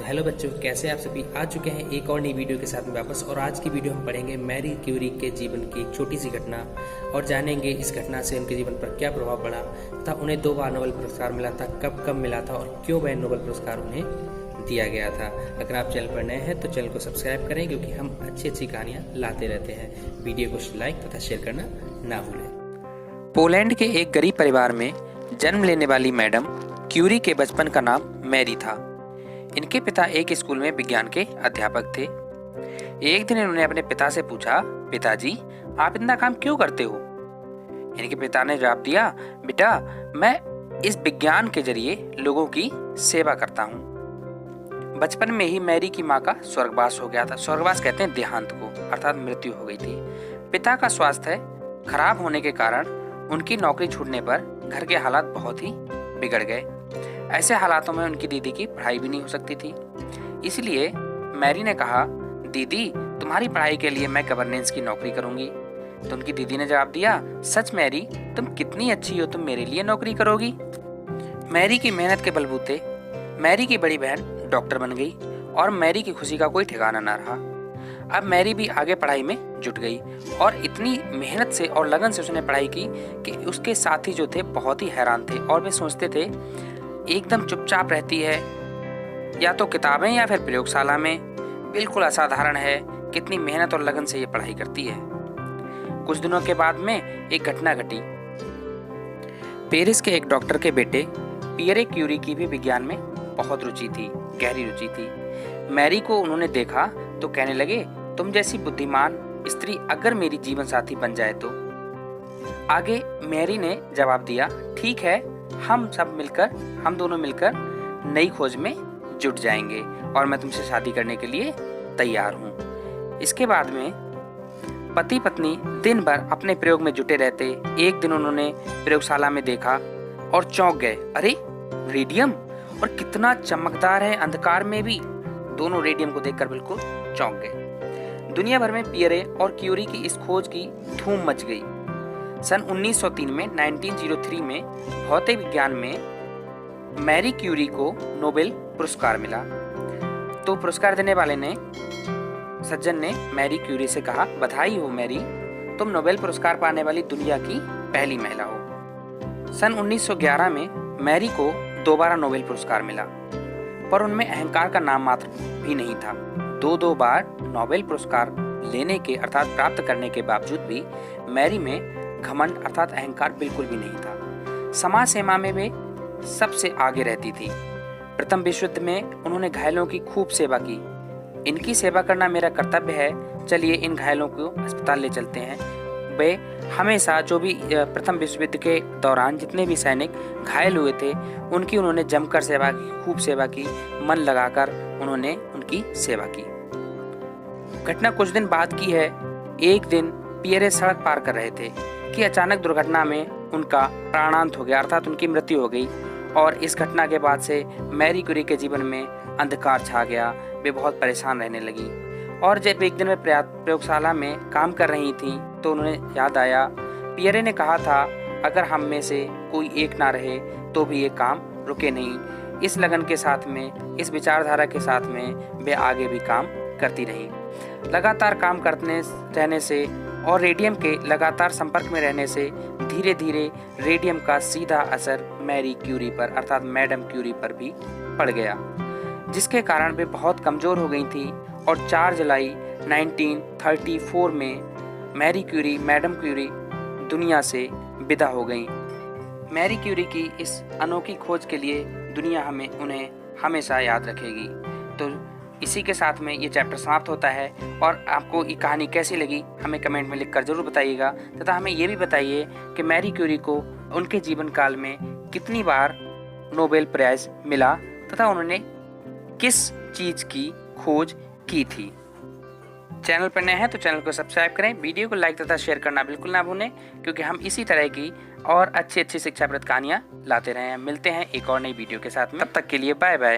तो हेलो बच्चों, कैसे आप सभी आ चुके हैं एक और नई वीडियो के साथ में वापस। और आज की वीडियो हम पढ़ेंगे मैरी क्यूरी के जीवन की एक छोटी सी घटना और जानेंगे इस घटना से उनके जीवन पर क्या प्रभाव पड़ा तथा उन्हें 2 बार नोबेल पुरस्कार मिला था, कब कब मिला था और क्यों वह नोबेल पुरस्कार उन्हें दिया गया था। अगर आप चैनल पर नए हैं तो चैनल को सब्सक्राइब करें, क्योंकि हम अच्छी अच्छी कहानियाँ लाते रहते हैं। वीडियो को लाइक तथा शेयर करना ना भूलें। पोलैंड के एक गरीब परिवार में जन्म लेने वाली मैडम क्यूरी के बचपन का नाम मैरी था। इनके पिता एक स्कूल में विज्ञान के अध्यापक थे। एक दिन इन्होंने अपने पिता से पूछा, पिताजी आप इतना काम क्यों करते हो? इनके पिता ने जवाब दिया, बेटा मैं इस विज्ञान के जरिए लोगों की सेवा करता हूँ। बचपन में ही मैरी की माँ का स्वर्गवास हो गया था। स्वर्गवास कहते हैं देहांत को, अर्थात मृत्यु हो गई थी। पिता का स्वास्थ्य खराब होने के कारण उनकी नौकरी छूटने पर घर के हालात बहुत ही बिगड़ गए। ऐसे हालातों में उनकी दीदी की पढ़ाई भी नहीं हो सकती थी। इसलिए मैरी ने कहा, दीदी तुम्हारी पढ़ाई के लिए मैं गवर्नेंस की नौकरी करूंगी। तो उनकी दीदी ने जवाब दिया, सच मैरी तुम कितनी अच्छी हो, तुम मेरे लिए नौकरी करोगी? मैरी की मेहनत के बलबूते मैरी की बड़ी बहन डॉक्टर बन गई और मैरी की खुशी का कोई ठिकाना न रहा। अब मैरी भी आगे पढ़ाई में जुट गई और इतनी मेहनत से और लगन से उसने पढ़ाई की कि उसके साथी जो थे बहुत ही हैरान थे और वे सोचते थे एकदम चुपचाप रहती है, या तो किताबें या फिर प्रयोगशाला में, बिल्कुल असाधारण है, कितनी मेहनत और लगन से ये पढ़ाई करती है। कुछ दिनों के बाद में एक घटना घटी। पेरिस के एक डॉक्टर के बेटे पियरे क्यूरी की भी विज्ञान में बहुत रुचि थी, गहरी रुचि थी। मैरी को उन्होंने देखा तो कहने लगे, तुम जैसी बुद्धिमान स्त्री अगर मेरी जीवन साथी बन जाए तो। आगे मैरी ने जवाब दिया, ठीक है, हम दोनों मिलकर नई खोज में जुट जाएंगे और मैं तुमसे शादी करने के लिए तैयार हूँ। इसके बाद में पति पत्नी दिन भर अपने प्रयोग में जुटे रहते। एक दिन उन्होंने प्रयोगशाला में देखा और चौंक गए, अरे रेडियम, और कितना चमकदार है, अंधकार में भी। दोनों रेडियम को देखकर बिल्कुल चौंक गए। दुनिया भर में पियरे और क्यूरी की इस खोज की धूम मच गई। सन 1903 में 1903 में भौतिक विज्ञान में मैरी क्यूरी को नोबेल पुरस्कार मिला। तो पुरस्कार देने वाले ने सज्जन ने मैरी क्यूरी से कहा, बधाई हो मैरी, तुम नोबेल पुरस्कार पाने वाली दुनिया की पहली महिला हो। सन 1911 में मैरी को दोबारा नोबेल पुरस्कार मिला, पर उनमें अहंकार का नाम मात्र भी नहीं था। दो बार नोबेल पुरस्कार लेने के अर्थात प्राप्त करने के बावजूद भी मैरी में घमंड अर्थात अहंकार बिल्कुल भी नहीं था। समाज सेवा में वे सबसे आगे रहती थी। प्रथम विश्व युद्ध में उन्होंने घायलों की खूब सेवा की। इनकी सेवा करना मेरा कर्तव्य है, चलिए इन घायलों को अस्पताल ले चलते हैं। वे हमेशा जो भी प्रथम विश्व युद्ध के दौरान जितने भी सैनिक घायल हुए थे उनकी उन्होंने जमकर सेवा की, खूब सेवा की, मन लगाकर उन्होंने उनकी सेवा की। घटना कुछ दिन बाद की है। एक दिन पियरे सड़क पार कर रहे थे कि अचानक दुर्घटना में उनका प्राणांत हो गया, अर्थात उनकी मृत्यु हो गई। और इस घटना के बाद से मैरी क्यूरी के जीवन में अंधकार छा गया। वे बहुत परेशान रहने लगी और जब एक दिन वे प्रयोगशाला में काम कर रही थी तो उन्हें याद आया, पियरे ने कहा था अगर हम में से कोई एक ना रहे तो भी ये काम रुके नहीं। इस लगन के साथ में, इस विचारधारा के साथ में वे आगे भी काम करती रही। लगातार काम करने रहने से और रेडियम के लगातार संपर्क में रहने से धीरे धीरे रेडियम का सीधा असर मैरी क्यूरी पर अर्थात मैडम क्यूरी पर भी पड़ गया, जिसके कारण वे बहुत कमजोर हो गई थी। और 4 जुलाई 1934 में मैरी क्यूरी, मैडम क्यूरी दुनिया से विदा हो गई। मैरी क्यूरी की इस अनोखी खोज के लिए दुनिया उन्हें हमेशा याद रखेगी। तो इसी के साथ में ये चैप्टर समाप्त होता है। और आपको ये कहानी कैसी लगी हमें कमेंट में लिखकर जरूर बताइएगा, तथा हमें ये भी बताइए कि मैरी क्यूरी को उनके जीवन काल में कितनी बार नोबेल प्राइज मिला तथा उन्होंने किस चीज़ की खोज की थी। चैनल पर नए हैं तो चैनल को सब्सक्राइब करें, वीडियो को लाइक तथा शेयर करना बिल्कुल ना भूलें, क्योंकि हम इसी तरह की और अच्छी अच्छी शिक्षाप्रद कहानियाँ लाते रहे हैं। मिलते हैं एक और नई वीडियो के साथ में, तब तक के लिए बाय बाय।